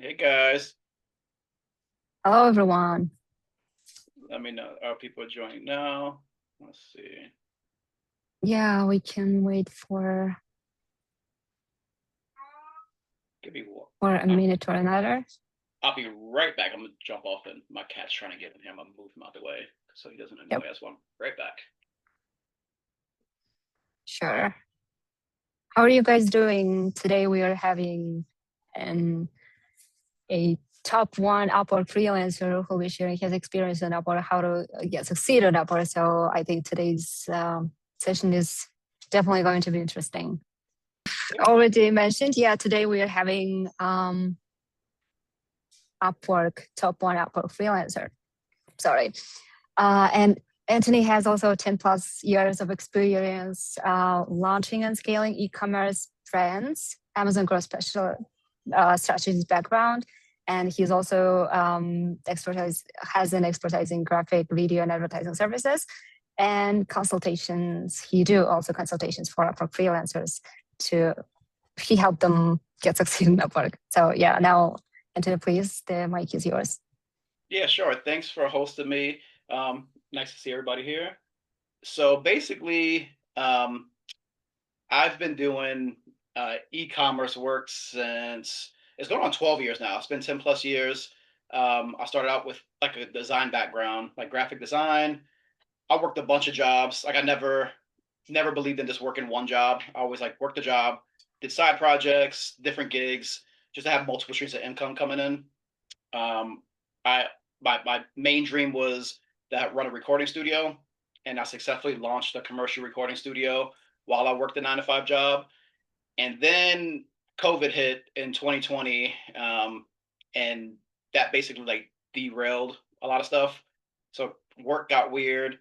Hey guys, Hello, everyone. let me know. Are people joining now? Let's see. Yeah, we can wait Give me one. for a I'm, minute or another. I'll be right back. I'm gonna jump off, and my cat's trying to get in here. I'm gonna move him out of the way so he doesn't Yep, annoy us. One right back. sure. How are you guys doing? Today we are having an a top one Upwork freelancer who will be sharing his experience on Upwork, how to get succeed on Upwork. So I think today's session is definitely going to be interesting. Yeah. Already mentioned, yeah, today we are having Upwork top one Upwork freelancer. Sorry. And Anthony has also 10 plus years of experience launching and scaling e-commerce brands, Amazon growth special strategies background. And he's also has an expertise in graphic, video, and advertising services and consultations. He do also consultations for freelancers to he helped them get succeed in Upwork. So yeah, now Anthony, please, the mic is yours. Yeah, sure. Thanks for hosting me. Nice to see everybody here. So basically, I've been doing e-commerce work since it's going on 12 years now. It's been 10 plus years. I started out with like a design background, like graphic design. I worked a bunch of jobs. Like I never believed in just working one job. I always like worked the job, did side projects, different gigs, just to have multiple streams of income coming in. Um, I my main dream was that run a recording studio, and I successfully launched a commercial recording studio while I worked the 9 to 5 job. And then COVID hit in 2020, and that basically like derailed a lot of stuff. So work got weird,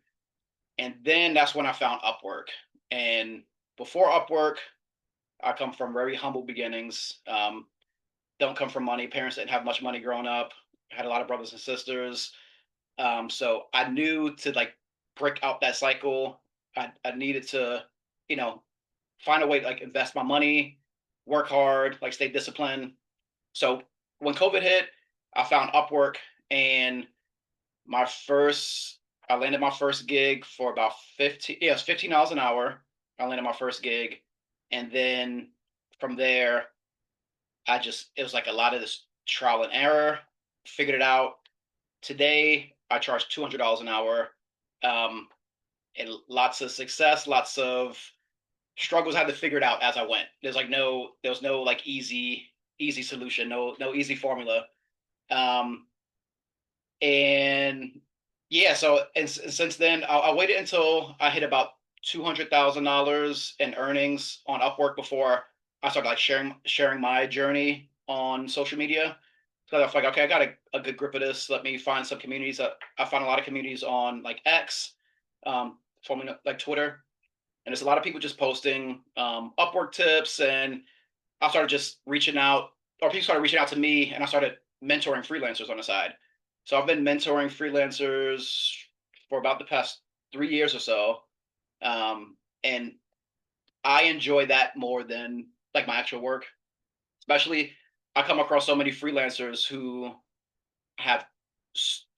and then that's when I found Upwork. And before Upwork, I come from very humble beginnings. Don't come from money. Parents didn't have much money growing up. Had a lot of brothers and sisters. So I knew to like break out that cycle. I needed to, you know, find a way to like invest my money, work hard, like stay disciplined. So when COVID hit, I found Upwork, and my first I landed my first gig for about 15, yeah, it's $15 an hour. I landed my first gig. And then from there, it was like a lot of this trial and error, figured it out. Today I charge $200 an hour. Um, and lots of success, lots of struggles. I had to figure it out as I went. There was no like easy solution, no easy formula. Um, and yeah, so and since then, I waited until I hit about $200,000 in earnings on Upwork before I started like sharing my journey on social media. So I was like, okay, I got a good grip of this. Let me find some communities. I found a lot of communities on like X, formerly like Twitter, and there's a lot of people just posting Upwork tips, and I started just reaching out, or people started reaching out to me, and I started mentoring freelancers on the side. So I've been mentoring freelancers for about the past 3 years or so, and I enjoy that more than like my actual work. Especially, I come across so many freelancers who have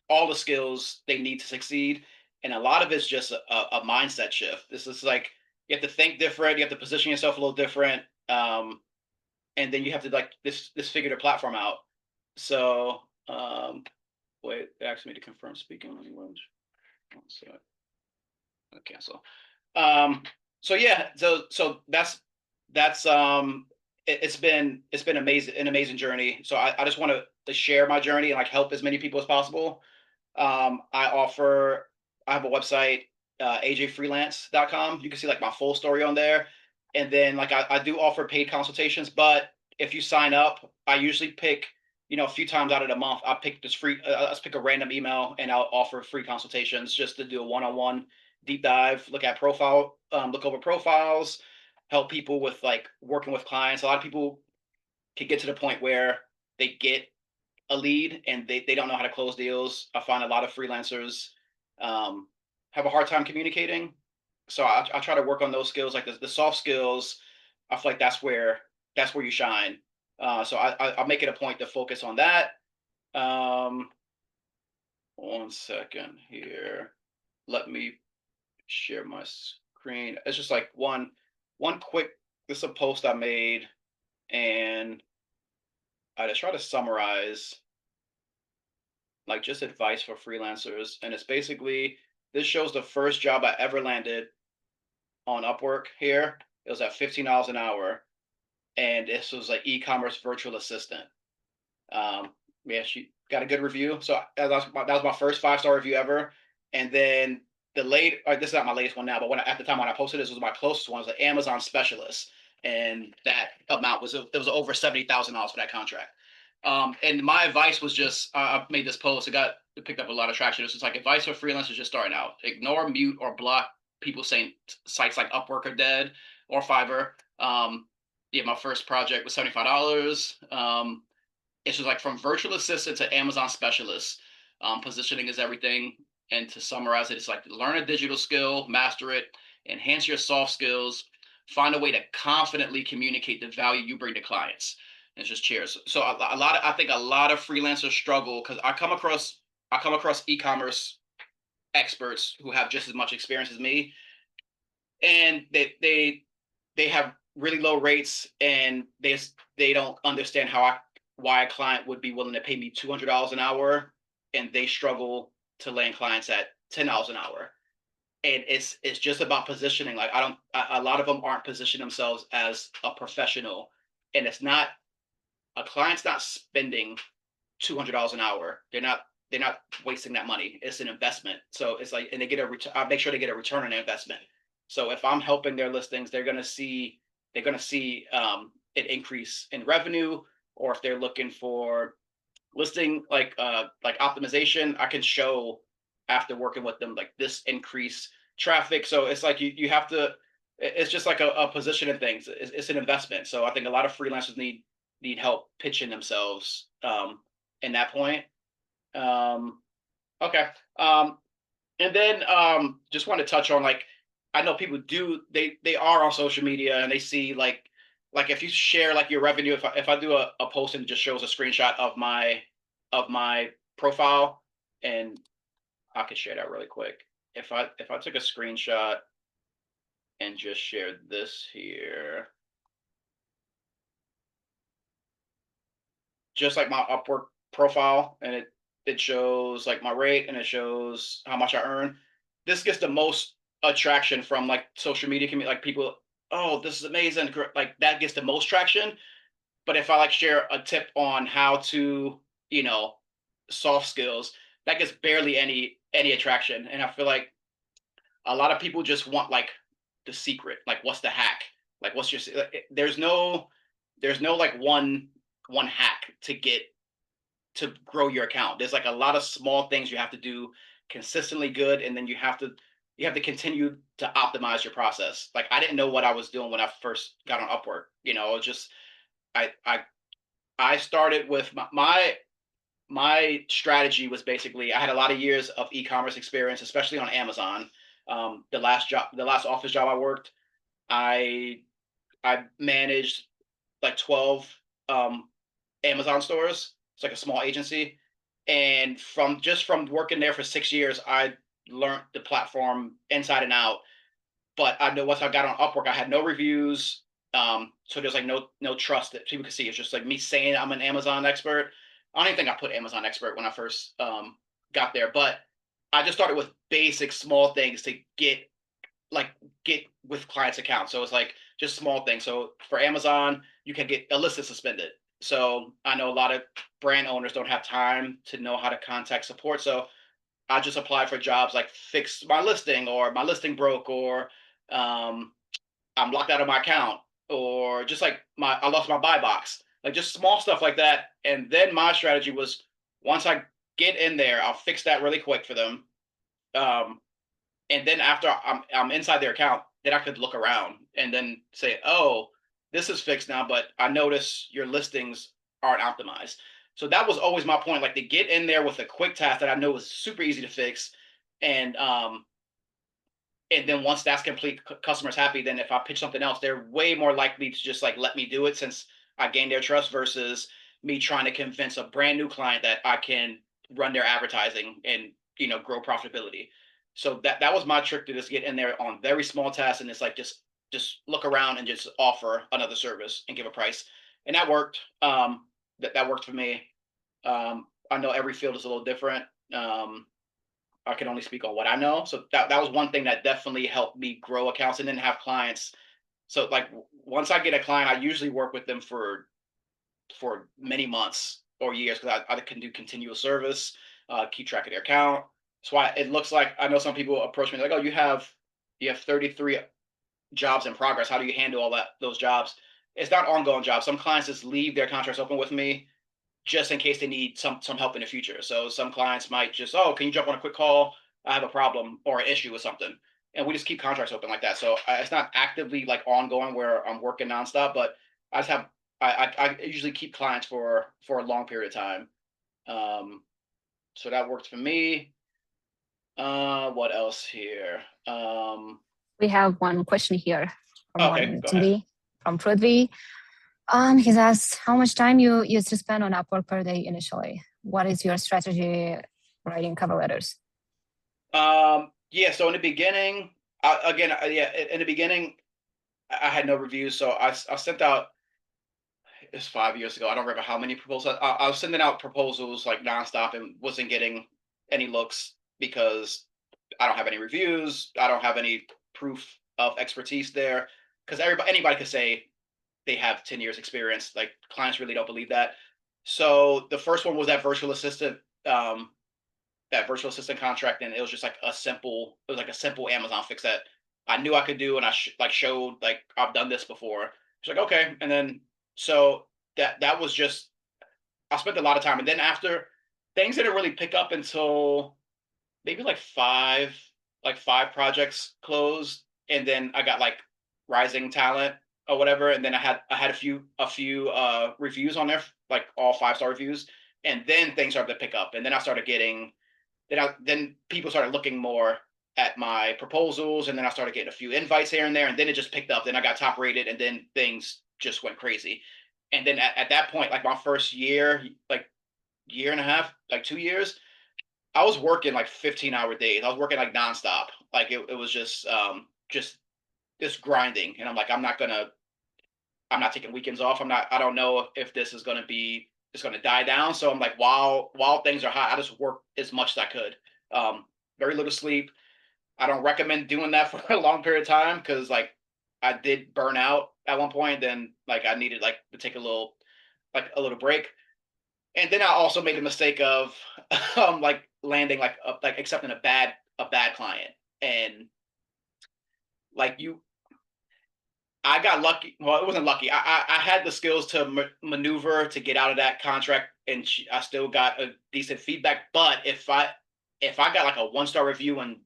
all the skills they need to succeed, and a lot of it's just a mindset shift. This is like you have to think different, you have to position yourself a little different, and then you have to like this figure the platform out. So wait, they asked me to confirm speaking language. One sec. Cancel. Um, so yeah, so that's it's been amazing, an amazing journey. So I just want to share my journey and like help as many people as possible. I have a website, ajfreelance.com. You can see like my full story on there. And then like I do offer paid consultations, but if you sign up, I usually pick, a few times out of the month, I pick this free, let's pick a random email and I'll offer free consultations just to do a one-on-one deep dive, look over profiles, help people with like working with clients. A lot of people can get to the point where they get a lead and they don't know how to close deals. I find a lot of freelancers um, have a hard time communicating. So I try to work on those skills, like the soft skills. I feel like that's where you shine. So I'll make it a point to focus on that. Um, 1 second here. Let me share my screen. It's just like one quick. This is a post I made, and I just try to summarize like just advice for freelancers. And it's basically this shows the first job I ever landed on Upwork here. It was at $15 an hour, and this was like e-commerce virtual assistant. Um, yeah, she got a good review. So that was my first 5-star review ever. And then this is not my latest one now, but at the time when I posted this was my closest one, was an Amazon specialist, and that amount was it was over $70,000 for that contract. And my advice was just I made this post. It picked up a lot of traction. It's just like advice for freelancers just starting out: ignore, mute, or block people saying sites like Upwork are dead or Fiverr. Yeah, my first project was $75. It's just like from virtual assistant to Amazon specialist. Positioning is everything. And to summarize it, it's like learn a digital skill, master it, enhance your soft skills, find a way to confidently communicate the value you bring to clients. And it's just cheers. So I think a lot of freelancers struggle because I come across e-commerce experts who have just as much experience as me, and they have really low rates, and they don't understand why a client would be willing to pay me $200 an hour, and they struggle to land clients at $10 an hour. And it's just about positioning. Like I don't a lot of them aren't positioning themselves as a professional, and it's not a client's not spending $200 an hour. They're not wasting that money. It's an investment. So it's like, and they get a return. I make sure they get a return on their investment. So if I'm helping their listings, they're going to see an increase in revenue. Or if they're looking for listing like optimization, I can show after working with them like this increase traffic. So it's like you have to. It's just like a position in things. It's an investment. So I think a lot of freelancers need help pitching themselves in that point. Um, okay. And then just want to touch on like I know people do they are on social media and they see like if you share like your revenue, if I do a post and it just shows a screenshot of my profile, and I could share that really quick. If I took a screenshot and just shared this here, just like my Upwork profile, and it shows like my rate and it shows how much I earn. This gets the most attraction from like social media community, like people. Oh, this is amazing! Like that gets the most traction. But if I like share a tip on how to, you know, soft skills, that gets barely any attraction. And I feel like a lot of people just want like the secret, like what's the hack, like what's your. There's no like one hack to grow your account. There's like a lot of small things you have to do consistently good, and then you have to continue to optimize your process. Like I didn't know what I was doing when I first got on Upwork. It's just I I I started with my strategy was basically I had a lot of years of e-commerce experience, especially on Amazon. The last office job I worked, I I managed like 12 um, Amazon stores. It's like a small agency. And from working there for 6 years, I learned the platform inside and out. But I know once I got on Upwork, I had no reviews. So there's like no trust that people could see. It's just like me saying I'm an Amazon expert. I don't even think I put Amazon expert when I first got there, but I just started with basic small things to get with clients' accounts. So it's like just small things. So for Amazon, you can get a listing suspended. So I know a lot of brand owners don't have time to know how to contact support. So I just applied for jobs like fix my listing, or my listing broke, or um, I'm locked out of my account, or just like I lost my buy box, like just small stuff like that. And then my strategy was once I get in there, I'll fix that really quick for them. Um, and then after I'm inside their account, then I could look around and then say, oh, this is fixed now, but I notice your listings aren't optimized. So that was always my point, like to get in there with a quick task that I know is super easy to fix, and then once that's complete, customers happy. Then if I pitch something else, they're way more likely to just like let me do it, since I gain their trust versus me trying to convince a brand new client that I can run their advertising and grow profitability. So that was my trick to just get in there on very small tasks, and it's like just look around and just offer another service and give a price, and that worked. That worked for me. I know every field is a little different. I can only speak on what I know. So that was one thing that definitely helped me grow accounts and then have clients. So like once I get a client, I usually work with them for many months or years because I can do continuous service, keep track of their account. That's why it looks like I know some people approach me like, oh, you have 33 jobs in progress. How do you handle all those jobs? It's not ongoing jobs. Some clients just leave their contracts open with me just in case they need some help in the future. So some clients might just, oh, can you jump on a quick call? I have a problem or an issue with something, and we just keep contracts open like that. So it's not actively like ongoing where I'm working nonstop, but I just have I usually keep clients for a long period of time. Um, so that worked for me. What else here? We have one question here from Okay, one go ahead. TV from Prithvi. He's asked how much time you used to spend on Upwork per day initially. What is your strategy writing cover letters? Yeah. So in the beginning, yeah, in the beginning, I had no reviews, so I sent out. It's 5 years ago. I don't remember how many proposals. I was sending out proposals like nonstop and wasn't getting any looks because I don't have any reviews. I don't have any proof of expertise there because anybody could say they have 10 years experience. Like clients really don't believe that. So the first one was um, that virtual assistant contract, and it was just like it was like a simple Amazon fix that I knew I could do, and like showed like I've done this before. She's like, okay, and then so that was just I spent a lot of time, and then after things didn't really pick up until maybe like five projects closed, and then I got like rising talent or whatever, and then I had a few reviews on there, like all 5-star reviews, and then things started to pick up, and then I started getting then people started looking more at my proposals, and then I started getting a few invites here and there, and then it just picked up. Then I got top rated, and then things just went crazy. And then at that point, like my first year, like year and a half, like 2 years, I was working like 15-hour days. I was working like nonstop. Like it was just grinding. And I'm like, I'm not taking weekends off. I don't know if this is gonna be it's gonna die down. So I'm like, while things are hot, I just work as much as I could. Very little sleep. I don't recommend doing that for a long period of time because like I did burn out at one point. Then like I needed like to take a little break. And then I also made the mistake of like landing like accepting a bad client. And like I got lucky. Well, it wasn't lucky. I had the skills to maneuver to get out of that contract, and I still got a decent feedback. But if I got like a 1-star review and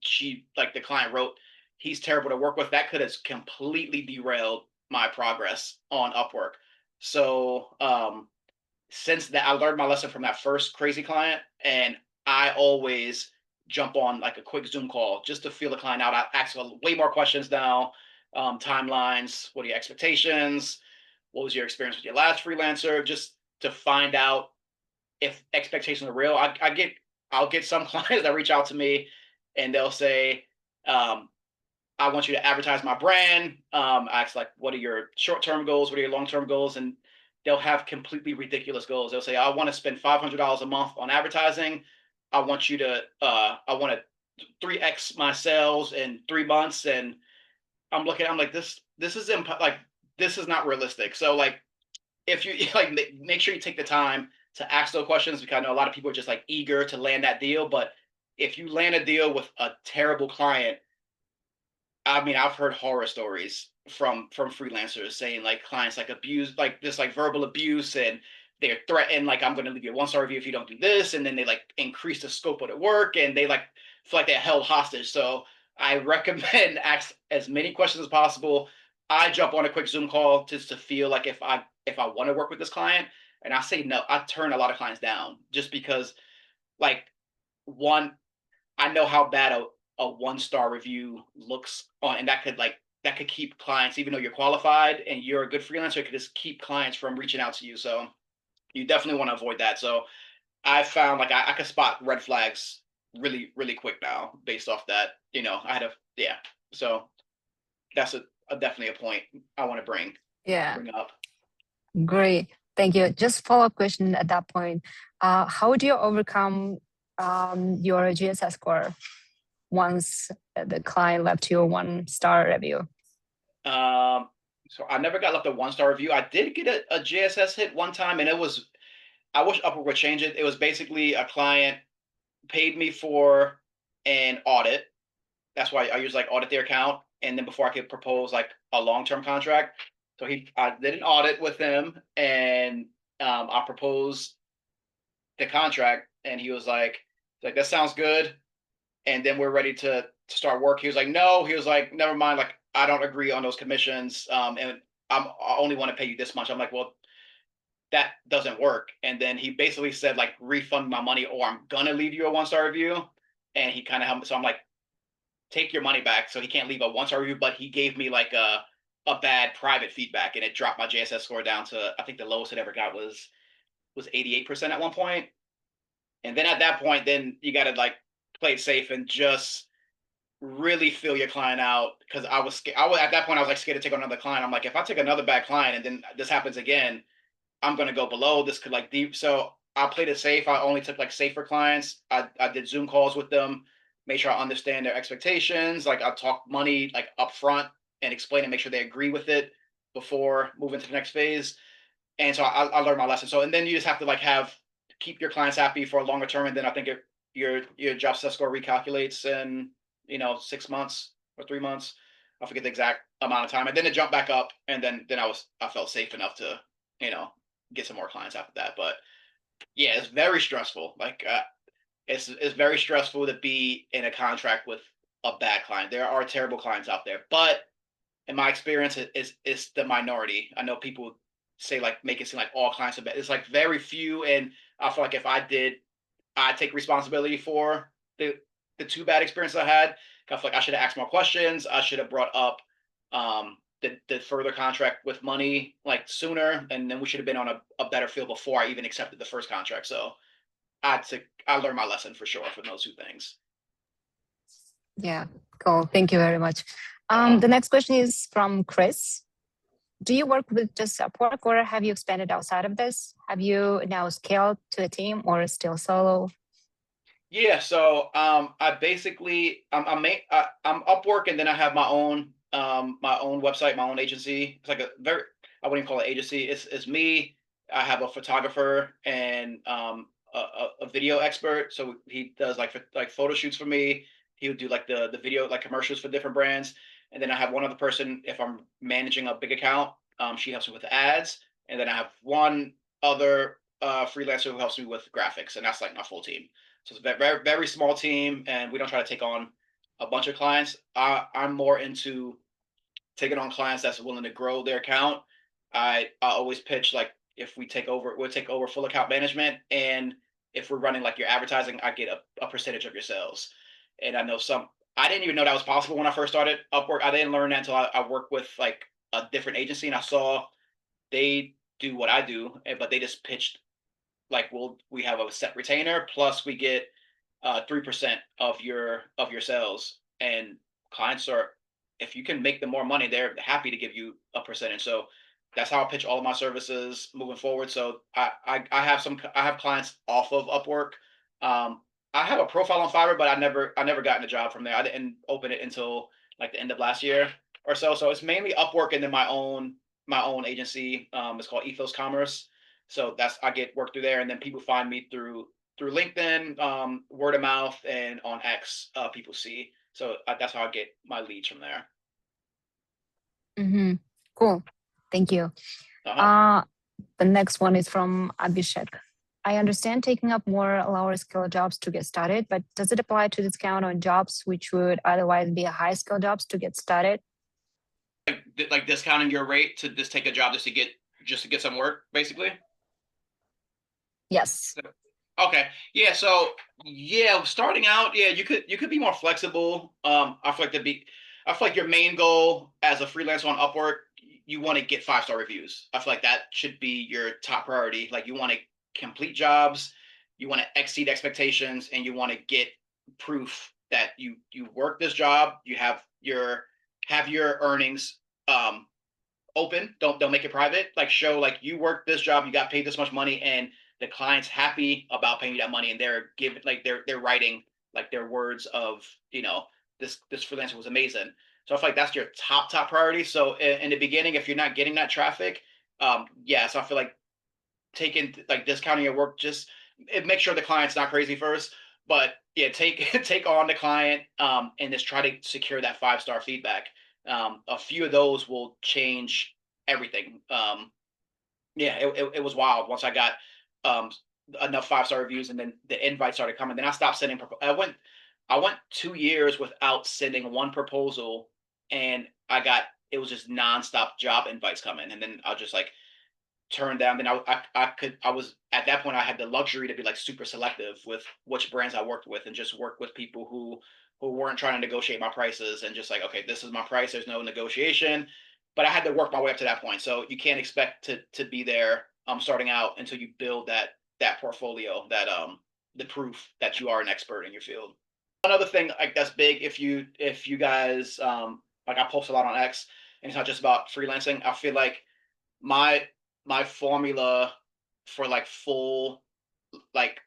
the client wrote, he's terrible to work with, that could have completely derailed my progress on Upwork. So since that, I learned my lesson from that first crazy client, and I always jump on like a quick Zoom call just to feel the client out. I ask way more questions now. Timelines, what are your expectations? What was your experience with your last freelancer? Just to find out if expectations are real. I'll get some clients that reach out to me and they'll say, I want you to advertise my brand. I ask like, what are your short-term goals? What are your long-term goals? And they'll have completely ridiculous goals. They'll say, I want to spend $500 a month on advertising. I want to 3x my sales in 3 months. And I'm like, this is like, this is not realistic. So like, if you like, make sure you take the time to ask those questions because I know a lot of people are just like eager to land that deal. But if you land a deal with a terrible client, I mean, I've heard horror stories from freelancers saying like clients like abuse like this like verbal abuse, and they're threatened like I'm going to leave you a 1-star review if you don't do this, and then they like increase the scope of the work, and they like feel like they're held hostage. So I recommend ask as many questions as possible. I jump on a quick Zoom call just to feel like if I want to work with this client, and I say no. I turn a lot of clients down just because like one I know how bad a 1-star review looks on, and that could like that could keep clients, even though you're qualified and you're a good freelancer, it could just keep clients from reaching out to you. So you definitely want to avoid that. So I found like I could spot red flags really, really quick now based off that. I had a yeah. So that's definitely a point I want to Yeah, bring up. great. Thank you. Just follow-up question at that point. How do you overcome your GSS score once the client left you a 1-star review? So I never got left a 1-star review. I did get a JSS hit one time, and it was I wish Upwork would change it. It was basically a client paid me for an audit. That's why I use like audit their account, and then before I could propose like a long-term contract. So I did an audit with him, and I proposed the contract, and he was like that sounds good, and then we're ready to start work. He was like, no, he was like, never mind, like I don't agree on those commissions, and I only want to pay you this much. I'm like, well, that doesn't work. And then he basically said like refund my money or I'm gonna leave you a 1-star review. And he kind of helped me. So I'm like, take your money back. So he can't leave a 1-star review, but he gave me like a bad private feedback and it dropped my JSS score down to I think the lowest it ever got was 88% at one point. And then at that point, then you gotta like play it safe and just really feel your client out because I was scared. I was at that point I was like scared to take on another client. I'm like, if I take another bad client and then this happens again, I'm gonna go below. This could like deep. So I played it safe. I only took like safer clients. I did Zoom calls with them, made sure I understand their expectations. Like I talk money like upfront and explain and make sure they agree with it before moving to the next phase. And so I learned my lesson. So and then you just have to like have keep your clients happy for a longer term. And then I think your job success score recalculates in 6 months or 3 months. I forget the exact amount of time. And then it jumped back up. And then I felt safe enough to you know get some more clients after that. But yeah, it's very stressful. Like it's very stressful to be in a contract with a bad client. There are terrible clients out there, but in my experience, it's the minority. I know people say like make it seem like all clients are bad. It's like very few, and I feel like if I take responsibility for the two bad experiences I had. I feel like I should have asked more questions. I should have brought up the further contract with money like sooner, and then we should have been on a better field before I even accepted the first contract. So I learned my lesson for sure from those two things. Yeah, cool. Thank you very much. Uh-huh. The next question is from Chris. Do you work with just Upwork or have you expanded outside of this? Have you now scaled to a team or still solo? Yeah, so I basically I'm Upwork, and then I have my own website, my own agency. It's like a very I wouldn't even call it agency. It's me. I have a photographer and a video expert. So he does like photo shoots for me. He would do like the video like commercials for different brands. And then I have one other person if I'm managing a big account. She helps me with the ads. And then I have one other freelancer who helps me with graphics, and that's like my full team. So it's a very, very small team, and we don't try to take on a bunch of clients. I'm more into taking on clients that's willing to grow their account. I always pitch like if we'll take over full account management, and if we're running like your advertising, I get a percentage of your sales. And I know I didn't even know that was possible when I first started Upwork. I didn't learn that until I worked with like a different agency, and I saw they do what I do, but they just pitched like we have a set retainer plus we get 3% of your sales, and clients are if you can make them more money they're happy to give you a percentage. So that's how I pitch all of my services moving forward. So I have clients off of Upwork. I have a profile on Fiverr, but I never gotten a job from there. I didn't open it until like the end of last year or so. So it's mainly Upwork and then my own agency. It's called Ethos Commerce. So that's I get work through there, and then people find me through LinkedIn, word of mouth, and on X. People see. So that's how I get my leads from there. Mm-hmm. Cool. Thank you. Uh-huh. The next one is from Abhishek. I understand taking up more lower skill jobs to get started, but does it apply to discount on jobs which would otherwise be a high skill jobs to get started? Like discounting your rate to just take a job just to get some work, basically. Yes. Okay. Yeah. So yeah, starting out, yeah, you could be more flexible. I feel like I feel like your main goal as a freelancer on Upwork, you want to get 5-star reviews. I feel like that should be your top priority. Like you want to complete jobs, you want to exceed expectations, and you want to get proof that you work this job, you have your earnings open. Don't make it private. Like show like you worked this job, you got paid this much money, and the client's happy about paying you that money, and they're giving like they're writing like their words of this freelancer was amazing. So I feel like that's your top priority. So in the beginning, if you're not getting that traffic, yeah, so I feel like taking like discounting your work, just make sure the client's not crazy first. But yeah, take take on the client, and just try to secure that 5-star feedback. A few of those will change everything. Yeah, it was wild once I got um, enough 5-star reviews, and then the invites started coming. Then I stopped sending. I went 2 years without sending one proposal, and it was just nonstop job invites coming, and then I just like turned down. Then I was at that point I had the luxury to be like super selective with which brands I worked with, and just work with people who weren't trying to negotiate my prices, and just like, okay, this is my price. There's no negotiation. But I had to work my way up to that point. So you can't expect to be there starting out until you build that portfolio, that the proof that you are an expert in your field. One other thing like that's big, if you guys like I post a lot on X, and it's not just about freelancing. I feel like my my formula for like full like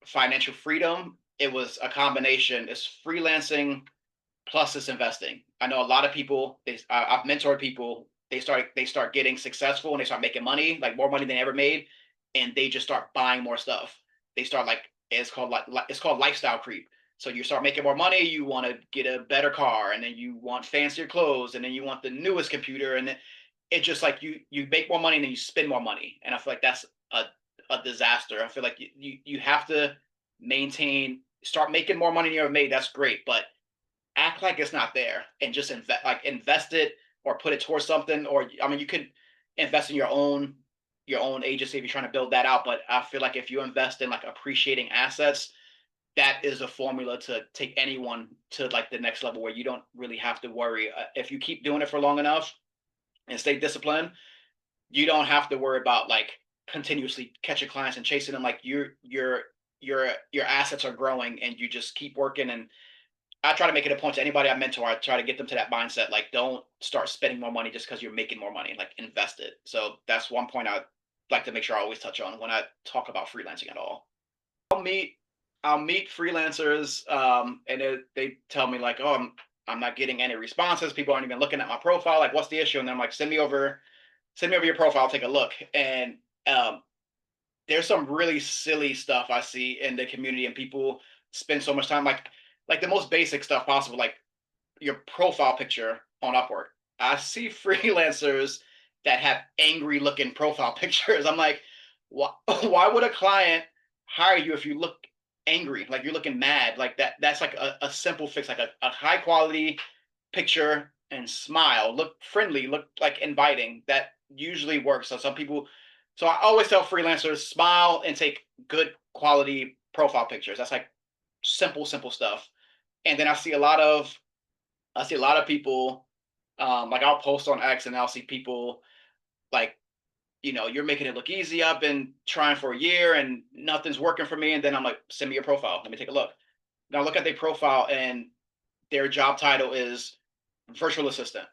financial freedom, it was a combination. It's freelancing plus it's investing. I know a lot of people. I've mentored people. They start getting successful and they start making money, like more money than they ever made, and they just start buying more stuff. They start like it's called lifestyle creep. So you start making more money, you want to get a better car, and then you want fancier clothes, and then you want the newest computer, and then it just like you make more money and then you spend more money, and I feel like that's a a disaster. I feel like you have to start making more money than you ever made. That's great, but act like it's not there and just invest it or put it towards something. Or I mean, you could invest in your own agency if you're trying to build that out. But I feel like if you invest in like appreciating assets, that is a formula to take anyone to like the next level where you don't really have to worry. If you keep doing it for long enough and stay disciplined, you don't have to worry about like continuously catching clients and chasing them. Like your assets are growing, and you just keep working. And I try to make it a point to anybody I mentor. I try to get them to that mindset. Like, don't start spending more money just because you're making more money. Like, invest it. So that's one point I'd like to make sure I always touch on when I talk about freelancing at all. I'll meet I'll meet freelancers, and they tell me like, oh, I'm not getting any responses. People aren't even looking at my profile. Like, what's the issue? And then I'm like, send me over your profile. I'll take a look. And um, there's some really silly stuff I see in the community, and people spend so much time like the most basic stuff possible, like your profile picture on Upwork. I see freelancers that have angry looking profile pictures. I'm like, why would a client hire you if you look angry, like you're looking mad? Like that's like a simple fix, like a high quality picture and smile, look friendly, look like inviting. That usually works. So some people, so I always tell freelancers, smile and take good quality profile pictures. That's like simple stuff. And then I see a lot of people, like I'll post on X and I'll see people like, you're making it look easy. I've been trying for a year and nothing's working for me. And then I'm like, send me your profile. Let me take a look. Now look at their profile, and their job title is virtual assistant.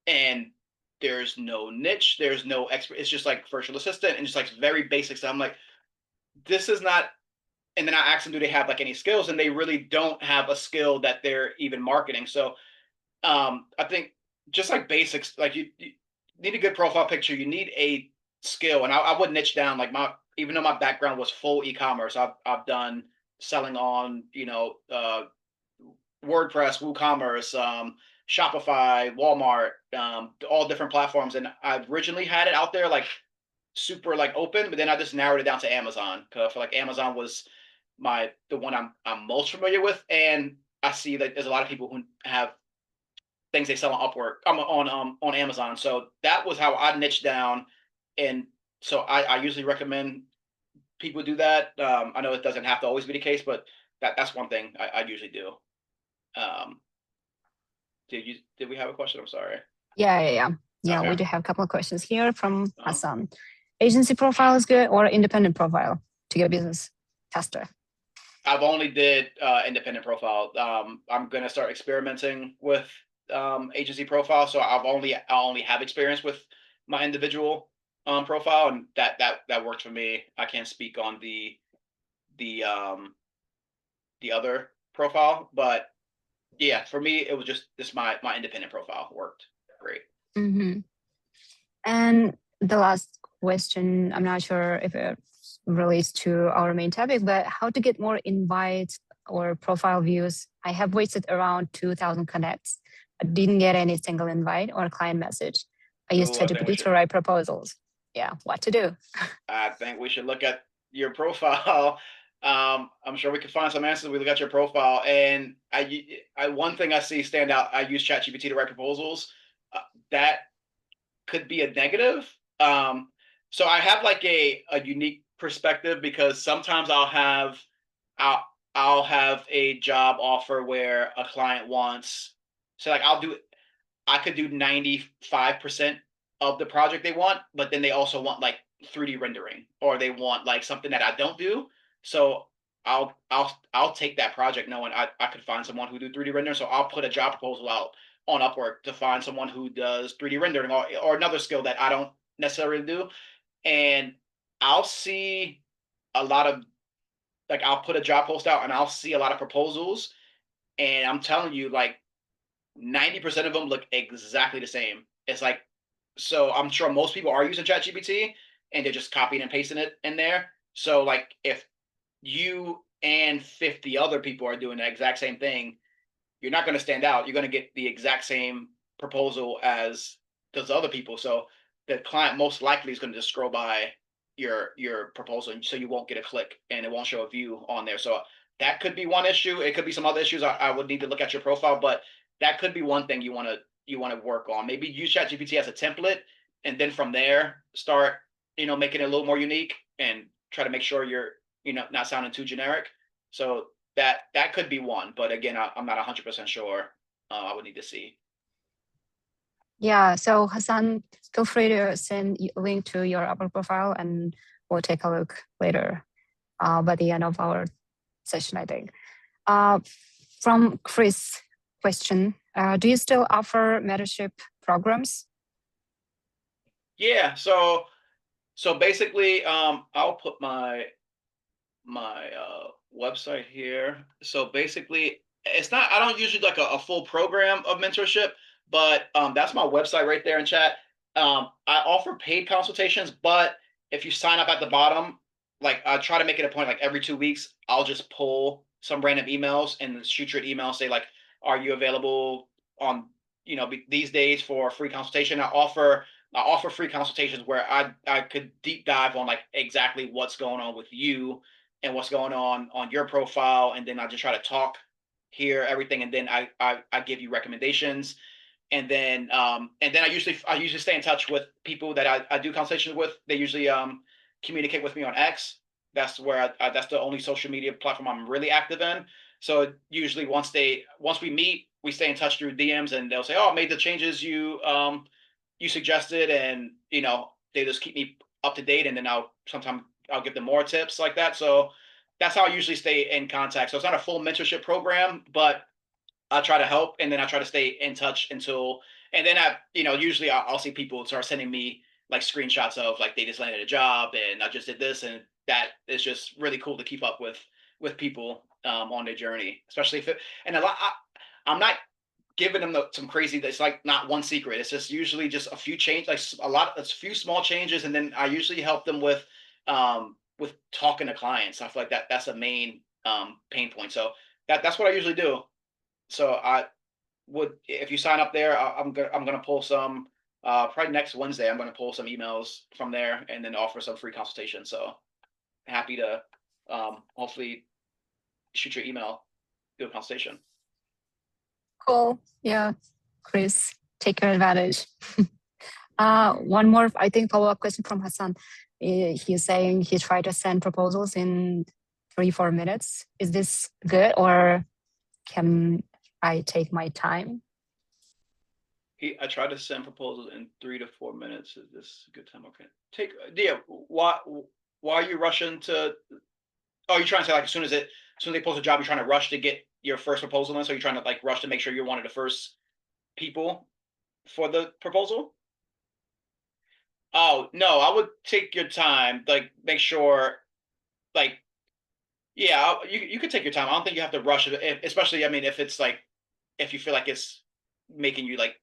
And there's no niche, there's no expert. It's just like virtual assistant and just like very basic stuff. I'm like, this is not. And then I ask them, do they have like any skills? And they really don't have a skill that they're even marketing. So I think just like basics, like you need a good profile picture, you need a skill. And I would niche down like even though my background was full e-commerce, I've done selling on, WordPress, WooCommerce, Shopify, Walmart, all different platforms. And I originally had it out there like super like open, but then I just narrowed it down to Amazon because I feel like Amazon was the one I'm most familiar with. And I see that there's a lot of people who have things they sell on Upwork, on Amazon. So that was how I niched down, and so I usually recommend people do that. I know it doesn't have to always be the case, but that's one thing I usually do. Um, did we have a question? I'm sorry. Yeah. We Okay. do have a couple of questions here from Hassan. Agency profile is good or independent profile to get business faster? I've only did independent profile. I'm gonna start experimenting with agency profile. So I only have experience with my individual profile, and that worked for me. I can't speak on the um, the other profile, but yeah, for me it was just this my independent profile worked great. Mm-hmm. And the last question, I'm not sure if it relates to our main topic, but how to get more invites or profile views? I have wasted around 2,000 connects, but didn't get any single invite or client message. I used So ChatGPT to write proposals. Yeah, what to do? I think we should look at your profile. I'm sure we can find some answers. We look at your profile, and one thing I see stand out. I use ChatGPT to write proposals. That could be a negative. So I have like a unique perspective because sometimes I'll I'll have a job offer where a client wants, so like I could do 95% of the project they want, but then they also want like 3D rendering, or they want like something that I don't do. So I'll take that project knowing I could find someone who do 3D rendering. So I'll put a job proposal out on Upwork to find someone who does 3D rendering, or another skill that I don't necessarily do. And I'll see a lot of, like, I'll put a job post out and I'll see a lot of proposals, and I'm telling you, like, 90% of them look exactly the same. It's like, so I'm sure most people are using ChatGPT and they're just copying and pasting it in there. So like if you and 50 other people are doing the exact same thing, you're not going to stand out. You're going to get the exact same proposal as those other people. So the client most likely is going to just scroll by your proposal, and so you won't get a click and it won't show a view on there. So that could be one issue. It could be some other issues. I would need to look at your profile, but that could be one thing you want to work on. Maybe use ChatGPT as a template, and then from there start making it a little more unique and try to make sure you're not sounding too generic. So that could be one, but again, I'm not 100% sure. I would need to see. Yeah, so Hassan, feel free to send a link to your Upwork profile and we'll take a look later by the end of our session, I think. From Chris, question, do you still offer mentorship programs? Yeah, so basically, I'll put my website here. So basically, it's not. I don't usually like a full program of mentorship, but that's my website right there in chat. I offer paid consultations, but if you sign up at the bottom, like I try to make it a point, like every 2 weeks, I'll just pull some random emails and shoot you an email, say like, "Are you available on these days for a free consultation?" I offer free consultations where I could deep dive on like exactly what's going on with you and what's going on your profile, and then I just try to talk, hear everything, and then I give you recommendations, and then I usually stay in touch with people that I do consultations with. They usually communicate with me on X. That's where that's the only social media platform I'm really active in. So usually once we meet, we stay in touch through DMs, and they'll say, "Oh, I made the changes you suggested," and they just keep me up to date, and then I'll give them more tips like that. So that's how I usually stay in contact. So it's not a full mentorship program, but I try to help, and then I try to stay in touch and then usually I'll see people start sending me like screenshots of like they just landed a job and I just did this, and that is just really cool to keep up with people on their journey, especially if and a lot. I'm not giving them some crazy. It's like not one secret. It's just usually just a few change, like a few small changes, and then I usually help them with talking to clients, stuff like that. That's a main pain point. So that's what I usually do. So I would, if you sign up there, I'm gonna pull some probably next Wednesday. I'm gonna pull some emails from there and then offer some free consultation. So happy to hopefully shoot your email, do a consultation. Cool. Yeah, Chris, take your advantage. One more, I think, follow-up question from Hassan. He's saying he tried to send proposals in 3-4 minutes. Is this good, or can I take my time? I try to send proposals in 3 to 4 minutes. Is this a good time? Okay. Take yeah. Why are you rushing to? Oh, you're trying to say like as soon as they post a job, you're trying to rush to get your first proposal in. So you're trying to like rush to make sure you're one of the first people for the proposal. Oh no, I would take your time. Like make sure like yeah, you could take your time. I don't think you have to rush it, especially I mean if it's like if you feel like it's making you like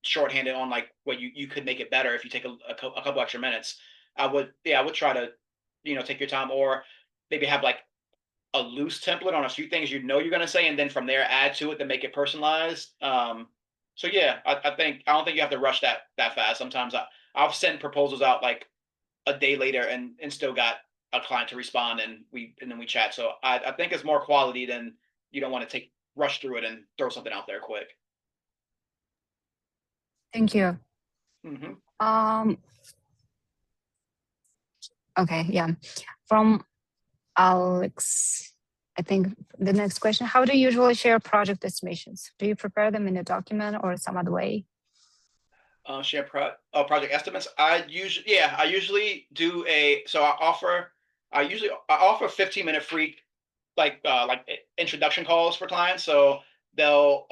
shorthanded on like what you could make it better if you take a couple extra minutes. I would try to take your time or maybe have like a loose template on a few things you're going to say, and then from there add to it to make it personalized. So yeah, I don't think you have to rush that fast. Sometimes I'll send proposals out like a day later and still got a client to respond and then we chat. So I think it's more quality than you don't want to take rush through it and throw something out there quick. Thank you. Hmm. Um, okay, yeah. From Alex, I think the next question, how do you usually share project estimations? Do you prepare them in a document or some other way? Share project estimates. I usually do a so I offer 15-minute free like introduction calls for clients. So they'll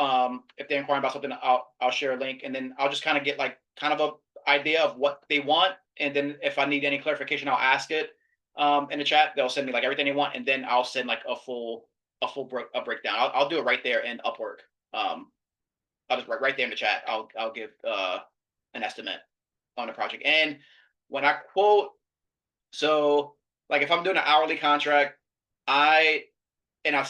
if they're inquiring about something, I'll share a link and then I'll just kind of get like kind of a idea of what they want, and then if I need any clarification, I'll ask it in the chat. They'll send me like everything they want, and then I'll send like a breakdown. I'll do it right there in Upwork. Um, I'll just right there in the chat. I'll give an estimate on the project. And when I quote, so like if I'm doing an hourly contract, I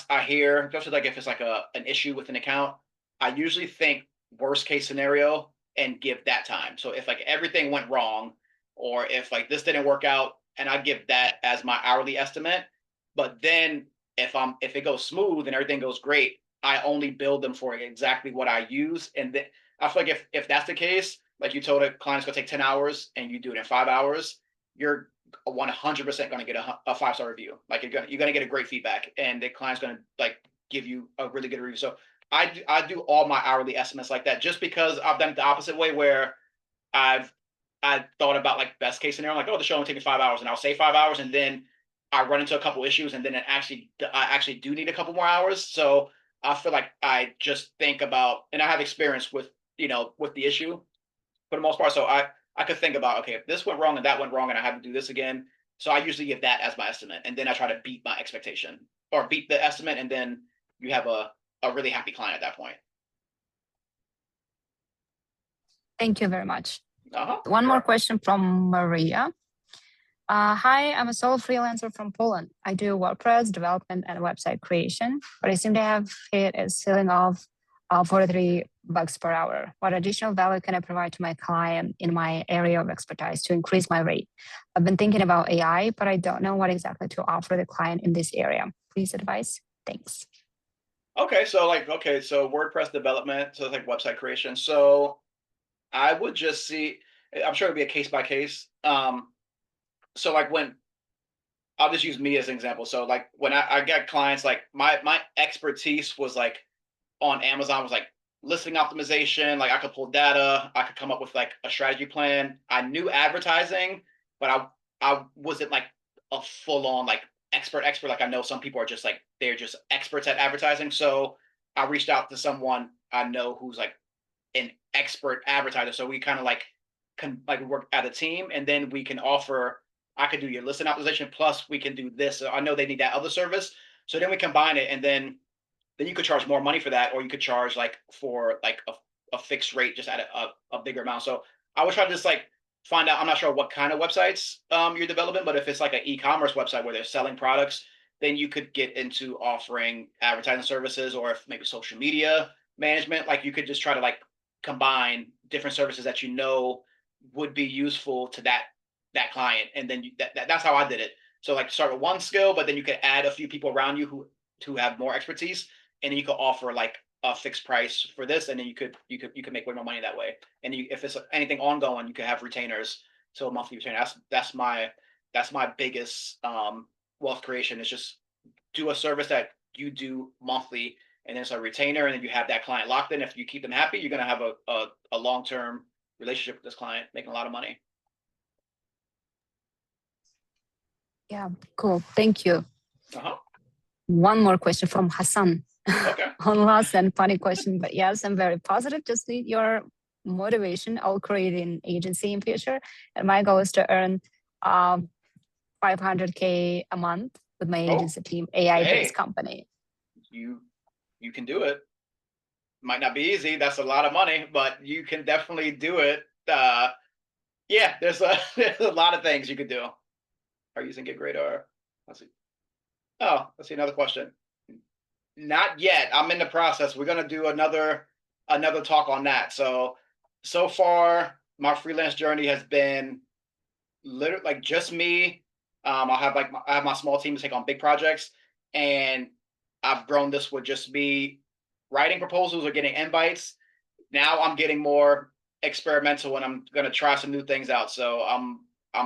I hear, especially like if it's like an issue with an account, I usually think worst case scenario and give that time. So if like everything went wrong, or if like this didn't work out, and I give that as my hourly estimate. But then if it goes smooth and everything goes great, I only build them for exactly what I use. And then I feel like if that's the case, like you told a client's gonna take 10 hours and you do it in 5 hours, you're 100% going to get a 5-star review. Like you're gonna get a great feedback, and the client's going to like give you a really good review. So I do all my hourly estimates like that, just because I've done it the opposite way, where I've I thought about like best case scenario, like, oh, the show will take me 5 hours, and I'll say 5 hours, and then I run into a couple issues, and then I actually do need a couple more hours. So I feel like I just think about, and I have experience with with the issue for the most part. So I could think about, okay, if this went wrong and that went wrong and I have to do this again. So I usually give that as my estimate, and then I try to beat my expectation or beat the estimate, and then you have a really happy client at that point. Thank you very much. Uh-huh. One more Sure. question from Maria. Hi, I'm a solo freelancer from Poland. I do WordPress development and website creation, but I seem to have hit a ceiling of $43 per hour. What additional value can I provide to my client in my area of expertise to increase my rate? I've been thinking about AI, but I don't know what exactly to offer the client in this area. Please advise. Thanks. Okay, so WordPress development, so it's like website creation. So I would just see. I'm sure it'd be a case by case. So like when I'll just use me as an example. So like when I get clients, like my expertise was like on Amazon was like listing optimization. Like I could pull data, I could come up with like a strategy plan. I knew advertising, but I wasn't like a full on like expert. Like I know some people are just like they're just experts at advertising. So I reached out to someone I know who's like an expert advertiser. So we kind of like can like work at a team, and then we can offer. I could do your listing optimization plus we can do this. So I know they need that other service. So then we combine it, and then you could charge more money for that, or you could charge like for like a fixed rate just at a bigger amount. So I would try to just like find out. I'm not sure what kind of websites you're developing, but if it's like an e-commerce website where they're selling products, then you could get into offering advertising services, or if maybe social media management. Like you could just try to like combine different services that would be useful to that client, and then that's how I did it. So like start with one skill, but then you could add a few people around you who have more expertise, and then you could offer like a fixed price for this, and then you could make way more money that way. And if it's anything ongoing, you could have retainers, so a monthly retainer. That's my biggest wealth creation is just do a service that you do monthly, and then it's a retainer, and then you have that client locked in. If you keep them happy, you're going to have a long-term relationship with this client, making a lot of money. Yeah, cool. Thank you. Uh-huh. One more question from Hassan. Okay. One last and funny question, but yes, I'm very positive. Just need your motivation. I'll create an agency in future, and my goal is to earn 500K a month with my Oh, agency team, AI-based hey, company. you can do it. Might not be easy. That's a lot of money, but you can definitely do it. Yeah, there's a lot of things you could do. Are you using GitRadar? Let's see. Oh, let's see another question. Not yet. I'm in the process. We're gonna do another talk on that. So far, my freelance journey has been literally like just me. I have my small team to take on big projects, and I've grown this with just me writing proposals or getting invites. Now I'm getting more experimental, and I'm gonna try some new things out. So I'm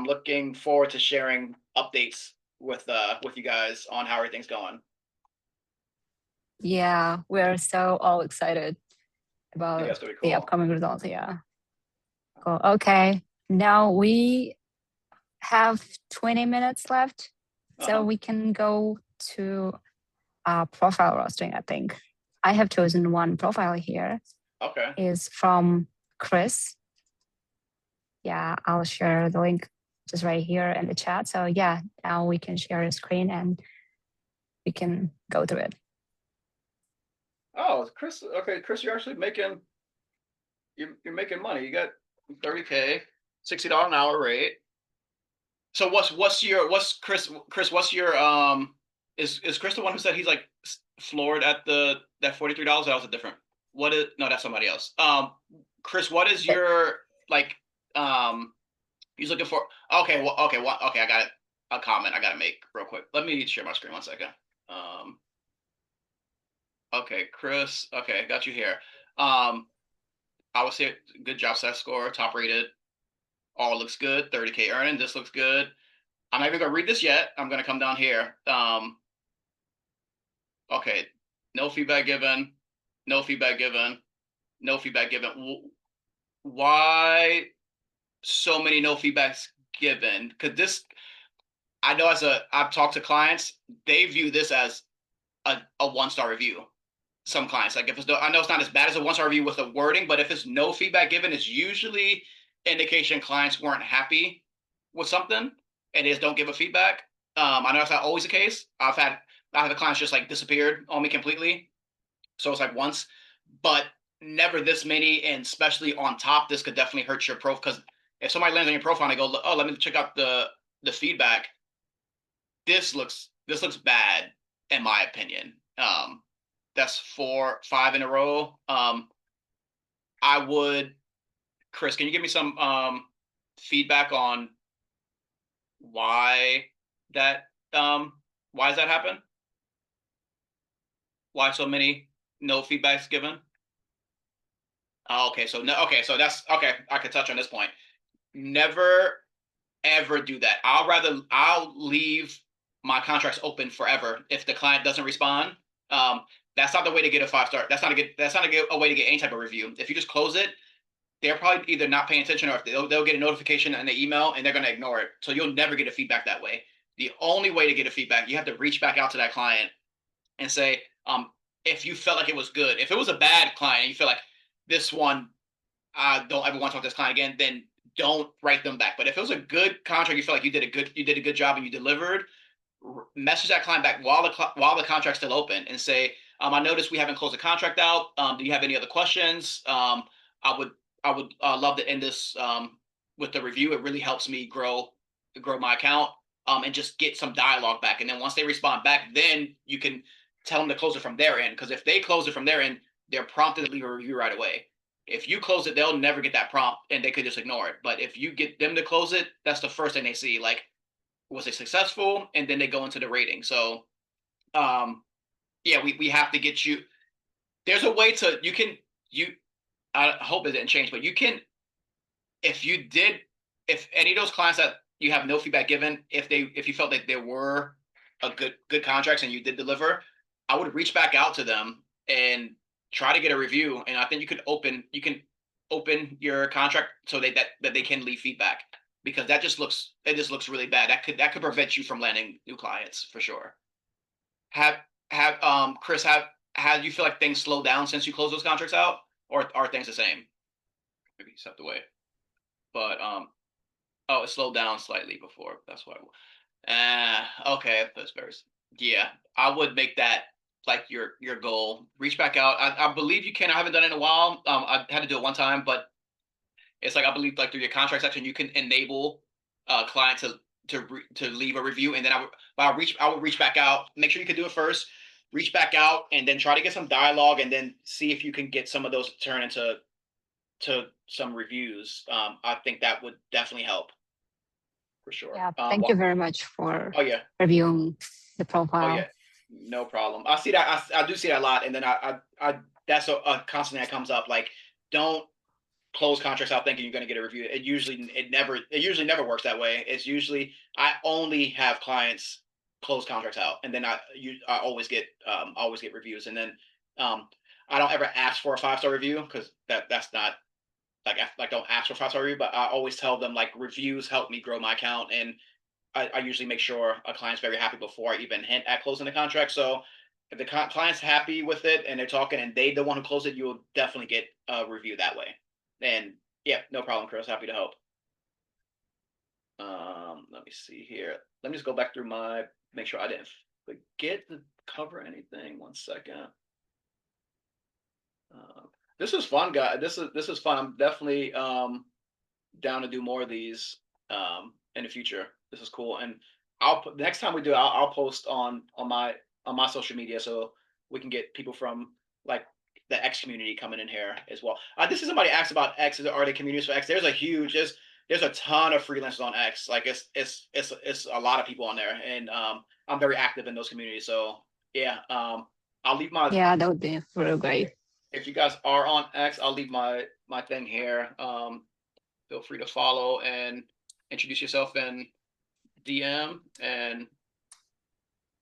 looking forward to sharing updates with you guys on how everything's going. Yeah, we're so all excited Yeah, about it's gonna be the cool. upcoming results. Yeah. Cool. Okay. Now we have 20 minutes left, so Uh-huh. we can go to profile rostering, I think. I have chosen one profile here. Okay. Is from Chris. Yeah, I'll share the link just right here in the chat. So yeah, now we can share a screen and we can go through it. Oh, Chris. Okay, Chris, you're making money. You got 30K, $60 an hour rate. So what's Chris? What's your is Chris the one who said he's like floored at that $43? That was a different. What is no? That's somebody else. Chris, what is your like he's looking for? Okay, well, okay. I got it. A comment I gotta make real quick. Let me share my screen 1 second. Um, okay, Chris. Okay, got you here. I would say good job set score, top rated. All looks good. 30K earning. This looks good. I'm not even gonna read this yet. I'm gonna come down here. Okay, no feedback given. No feedback given. No feedback given. Why so many no feedbacks given? Because this, I know I've talked to clients, they view this as a 1-star review. Some clients, like if it's no, I know it's not as bad as a 1-star review with the wording, but if it's no feedback given, it's usually indication clients weren't happy with something and they just don't give a feedback. I know that's not always the case. I had the clients just like disappeared on me completely. So it's like once, but never this many, and especially on top, this could definitely hurt your profile. Because if somebody lands on your profile and they go, "Oh, let me check out the feedback," this looks bad in my opinion. That's 4, 5 in a row. I would, Chris, can you give me some feedback on why that why does that happen? Why so many no feedbacks given? Oh, okay, so no, okay, so that's okay. I could touch on this point. Never ever do that. I'll leave my contracts open forever if the client doesn't respond. Um, that's not the way to get a 5-star. That's not a way to get any type of review. If you just close it, they're probably either not paying attention or if they'll get a notification and the email and they're going to ignore it. So you'll never get a feedback that way. The only way to get a feedback, you have to reach back out to that client and say, if you felt like it was good. If it was a bad client and you feel like this one, I don't ever want to talk to this client again, then don't write them back. But if it was a good contract, you feel like you did a good job and you delivered, message that client back while the contract's still open and say, I noticed we haven't closed the contract out. Do you have any other questions? I would love to end this with the review. It really helps me grow my account and just get some dialogue back. And then once they respond back, then you can tell them to close it from their end. Because if they close it from their end, they're prompted to leave a review right away. If you close it, they'll never get that prompt and they could just ignore it. But if you get them to close it, that's the first thing they see. Like, was it successful? And then they go into the rating. So, yeah, we have to get you. There's a way to I hope it didn't change, but you can, if you did, if any of those clients that you have no feedback given, if you felt that there were a good contracts and you did deliver, I would reach back out to them and try to get a review. And I think you can open your contract so that they can leave feedback, because it just looks really bad. That could prevent you from landing new clients for sure. Have Chris, have you feel like things slowed down since you closed those contracts out, or are things the same? Maybe step away, but oh, it slowed down slightly before. That's why. Okay, that's very. Yeah, I would make that like your goal. Reach back out. I believe you can. I haven't done it in a while. I had to do it one time, but it's like I believe like through your contract section, you can enable clients to leave a review, and then I would reach back out. Make sure you can do it first. Reach back out, and then try to get some dialogue, and then see if you can get some of those to turn into some reviews. I think that would definitely help for sure. Yeah, thank you very much for Oh yeah, reviewing the oh yeah, profile. no problem. I see that. I do see that a lot, and then I that's a constant that comes up. Like, don't close contracts out thinking you're going to get a review. It usually never works that way. It's usually I only have clients close contracts out, and then I always get reviews, and then um, I don't ever ask for a 5-star review, because that's not like don't ask for a 5-star review, but I always tell them like reviews help me grow my account, and I usually make sure a client's very happy before I even hint at closing the contract. So if the client's happy with it and they're talking and they the one who closed it, you will definitely get a review that way. And yeah, no problem, Chris. Happy to help. Let me see here. Let me just go back through make sure I didn't forget to cover anything. One second. Um, this is fun, guys. This is fun. I'm definitely down to do more of these in the future. This is cool, and the next time we do it, I'll post on my social media, so we can get people from like the X community coming in here as well. This is somebody asked about X. Are there communities for X? There's a ton of freelancers on X. Like it's a lot of people on there, and I'm very active in those communities. So yeah, I'll leave my Yeah, that would be really great. if you guys are on X, I'll leave my thing here. Feel free to follow and introduce yourself in DM, and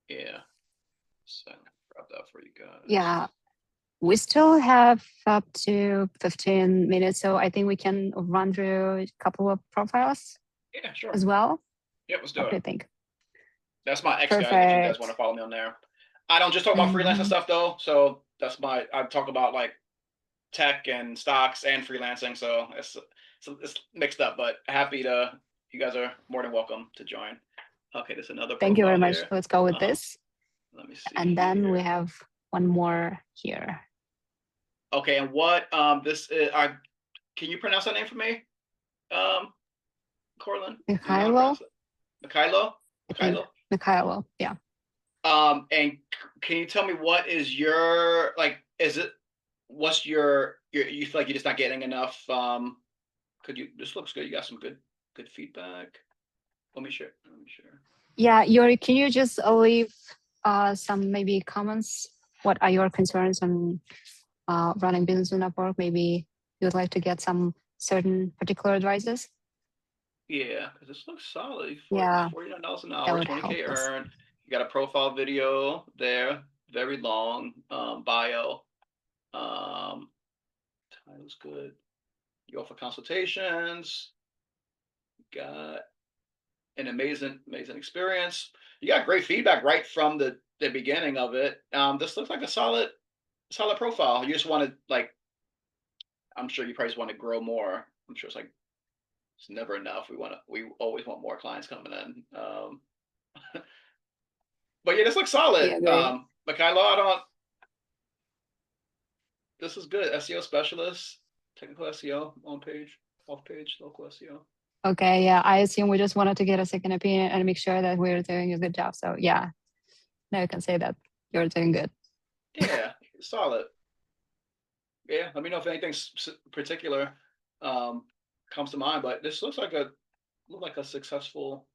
yeah, so grab that for you guys. Yeah, we still have up to 15 minutes, so I think we can run through a couple of profiles Yeah, sure. as well. Yeah, let's do What do you it. think? That's my X, guys. If you guys want to Perfect. follow me on there, I don't just talk about freelancing Mhm. stuff though. So I talk about like tech and stocks and freelancing. So it's mixed up, but happy to. You guys are more than welcome to join. Okay, there's another Thank you very profile much. here. Let's go with Uh, this. Let me see And then we here. have one more here. Okay, and what this is, can you pronounce that name for me? Um, Corlin, do you know how to Mikhailo, pronounce it? Mikhailo? I think. Mikhailo? Mikhailo, yeah. And can you tell me what is your like? Is it what's your you feel like you're just not getting enough? Could you? This looks good. You got some good feedback. Let me share. Let me share. Yeah, Yuri, can you just leave some maybe comments? What are your concerns on running business on Upwork? Maybe you'd like to get some certain particular advices? Yeah, because this looks solid. Yeah, $49 an that hour, would help 20K us. earned. You got a profile video there, very long bio. Um, title's good. You offer consultations. Got an amazing experience. You got great feedback right from the beginning of it. This looks like a solid profile. You just want to like. I'm sure you probably just want to grow more. I'm sure it's never enough. We always want more clients coming in. But yeah, this looks solid. Yeah, agree. Michaela, I don't. This is good. SEO specialist, technical SEO on page, off page, local SEO. Okay, yeah, I assume we just wanted to get a second opinion and make sure that we're doing a good job. So yeah, now you can say that you're doing good. Yeah, solid. Yeah, let me know if anything particular um, comes to mind. But this look like a successful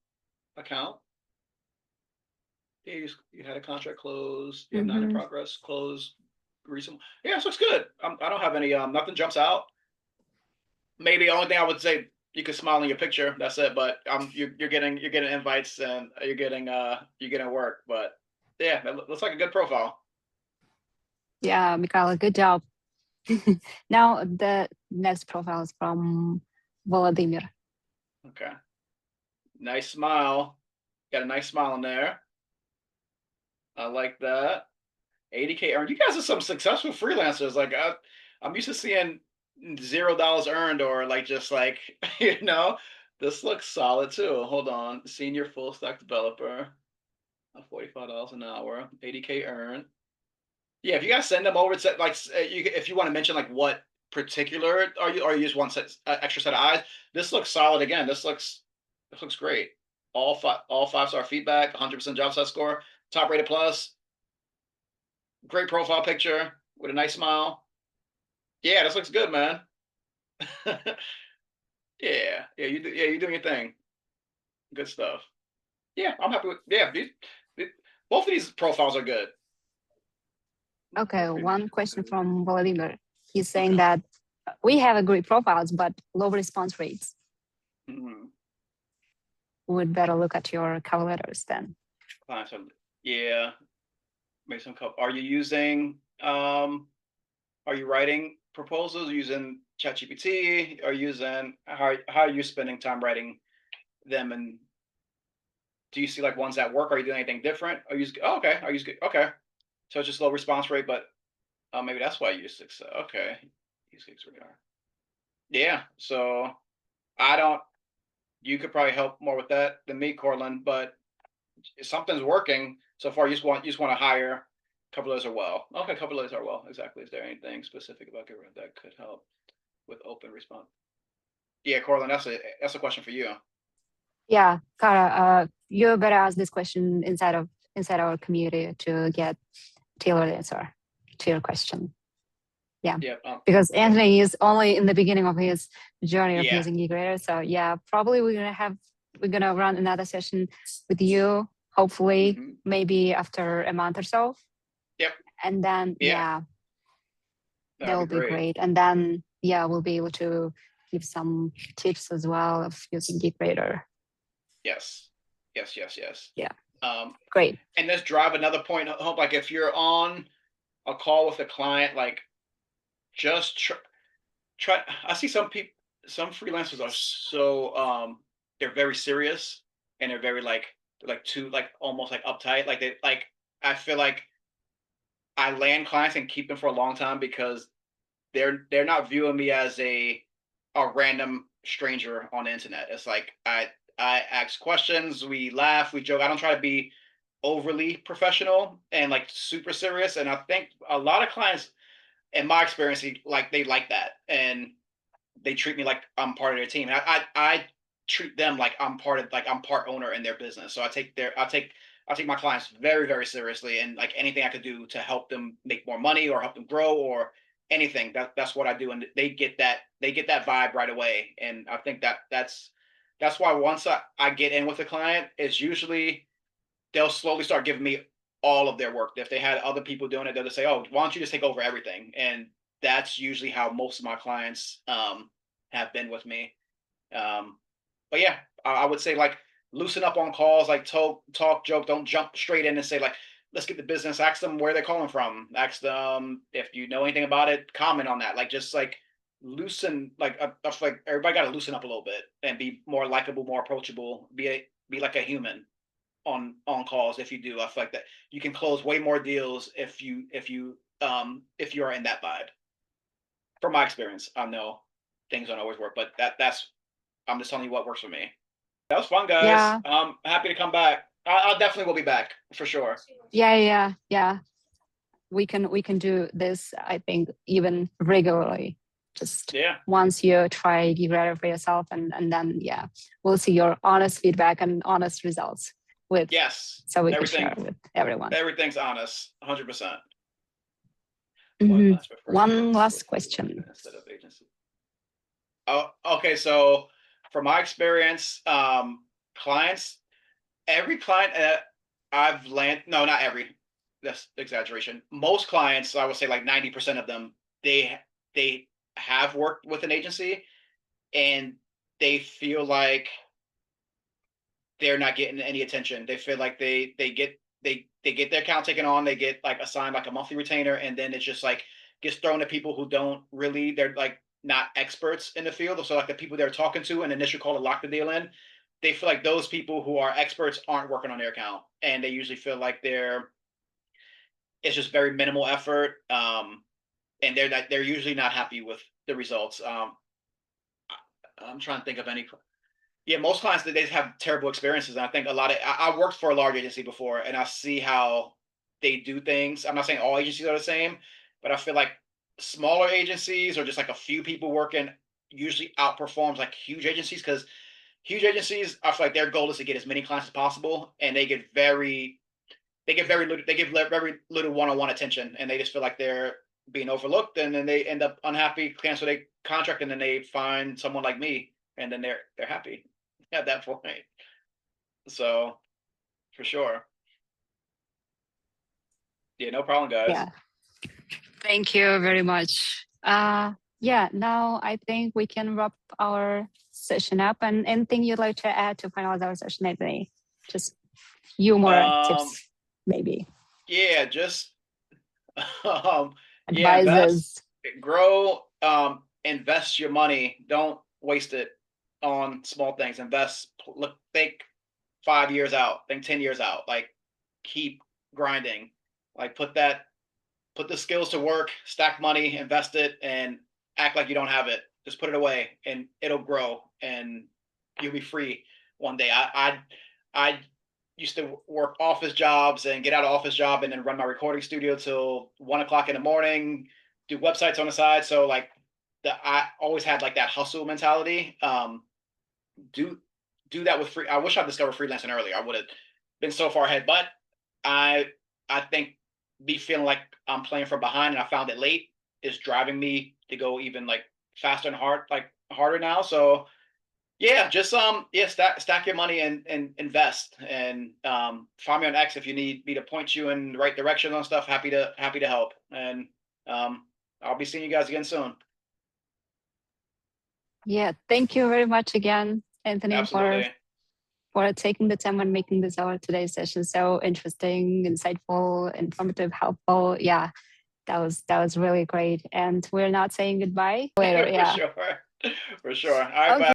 account. Yeah, you had a contract close. You have 9 in Hmm. progress close recently. Yeah, this looks good. I don't have any. Nothing jumps out. Maybe the only thing I would say, you could smile in your picture. That's it. But you're getting invites, and you're getting work. But yeah, that looks like a good profile. Yeah, Mikhail, good job. Now the next profile is from Volodymyr. Okay. Nice smile. Got a nice smile in there. I like that. 80K earned. You guys are some successful freelancers. Like I'm used to seeing $0 earned or like just like you know. This looks solid too. Hold on, senior full stack developer, $45 an hour, 80K earned. Yeah, if you guys send them over to like if you want to mention like what particular are you or you just want set, extra set of eyes. This looks solid again. This looks great. All 5-star feedback, 100% job site score, top rated plus, great profile picture with a nice smile. Yeah, this looks good, man. Yeah, you're doing your thing. Good stuff. Yeah, I'm happy with. Yeah, both of these profiles are good. Okay, Pretty much one question good. from Volodymyr. He's saying Okay. that we have a great profiles, but low response rates. Mhm. Would better look at your cover letters then. Fine, so yeah, make some cup. Are you using are you writing proposals using ChatGPT? Are you using how are you spending time writing them and do you see like ones that work? Are you doing anything different? Are you oh, okay? Are you okay? So it's just low response rate, but maybe that's why you use six. Okay, use six radar. Yeah. So I don't. You could probably help more with that than me, Cortland. But if something's working so far. You just want to hire a couple of those are well. Okay, a couple of those are well. Exactly. Is there anything specific about Giver that could help with open response? Yeah, Cortland. That's a question for you. Yeah, Kara, you better ask this question inside our community to get tailored answer to your question. Yeah, Yeah. because Anthony is only in the beginning of his journey of Yeah. using eGrader. So yeah, probably we're gonna run another session with you. Hopefully, Hmm. maybe after a month or so, Yep. and then Yeah. yeah, that That'd be will be great. great. And then yeah, we'll be able to give some tips as well of using eGrader. Yes. Yes. Yes. Yes. Yeah, Um, great. and let's drive another point home. Like if you're on a call with a client, like just try. I see some people, some freelancers are so they're very serious and they're very like too like almost like uptight. Like they like I feel like I land clients and keep them for a long time because they're not viewing me as a random stranger on the internet. It's like I ask questions, we laugh, we joke. I don't try to be overly professional and like super serious. And I think a lot of clients, in my experience, they like that, and they treat me like I'm part of their team. And I treat them like I'm part owner in their business. So I take my clients very very seriously, and like anything I could do to help them make more money or help them grow or anything that's what I do, and they get that vibe right away. And I think that's why once I get in with a client, it's usually they'll slowly start giving me all of their work. If they had other people doing it, they'll just say, "Oh, why don't you just take over everything?" And that's usually how most of my clients have been with me. Um, but yeah, I would say like loosen up on calls, like talk, joke, don't jump straight in and say like, "Let's get the business." Ask them where they're calling from. Ask them if you know anything about it. Comment on that. Like just like loosen, like I feel like everybody got to loosen up a little bit and be more likable, more approachable. Be like a human on calls. If you do, I feel like that you can close way more deals if you are in that vibe. From my experience, I know things don't always work, but that's I'm just telling you what works for me. That was fun, guys. Yeah, Happy to come back. I definitely will be back for sure. yeah. We can do this. I think even regularly. Just Yeah. once you try eGrader for yourself, and then yeah, we'll see your honest feedback and honest results with, Yes. so we could share Everything. with everyone. Everything's honest. 100%. Why Mhm. last prefer One freelance last with question. instead of agency? Oh, okay. So, from my experience, clients, every client I've landed, no, not every, that's exaggeration. Most clients, I would say like 90% of them, they have worked with an agency and they feel like they're not getting any attention. They feel like they get their account taken on, they get like assigned like a monthly retainer, and then it's just like gets thrown to people who don't really, they're like not experts in the field. So like the people they're talking to an initial call to lock the deal in, they feel like those people who are experts aren't working on their account, and they usually feel like it's just very minimal effort, and they're usually not happy with the results. I'm trying to think of any. Yeah, most clients they have terrible experiences. And I think a lot of I worked for a large agency before, and I see how they do things. I'm not saying all agencies are the same, but I feel like smaller agencies or just like a few people working usually outperforms like huge agencies, because huge agencies, I feel like their goal is to get as many clients as possible, and they give very little one-on-one attention, and they just feel like they're being overlooked, and then they end up unhappy, cancel their contract, and then they find someone like me, and then they're happy at that point. So for sure. Yeah, no problem, guys. Yeah. Thank you very much. Yeah, now I think we can wrap our session up. And anything you'd like to add to finalize our session, Anthony? Just few more Um, tips, maybe. yeah, just um, yeah, invest, Advices. grow, invest your money. Don't waste it on small things. Invest, look, think 5 years out, think 10 years out. Like keep grinding. Like put the skills to work, stack money, invest it, and act like you don't have it. Just put it away, and it'll grow, and you'll be free one day. I used to work office jobs and get out of office job and then run my recording studio till 1 o'clock in the morning, do websites on the side. So like I always had like that hustle mentality. Do do that with free. I wish I discovered freelancing earlier. I would have been so far ahead, but I I think me feeling like I'm playing from behind and I found it late is driving me to go even like faster and harder now. So yeah, just yeah, stack your money and invest, and find me on X if you need me to point you in the right direction on stuff. Happy to help, and um I'll be seeing you guys again soon. Yeah, thank you very much again, Anthony, Absolutely. for taking the time and making this our today's session so interesting, insightful, informative, helpful. Yeah, that was really great. And we're not saying goodbye later. For Yeah. sure. For sure. All right, bye. Okay.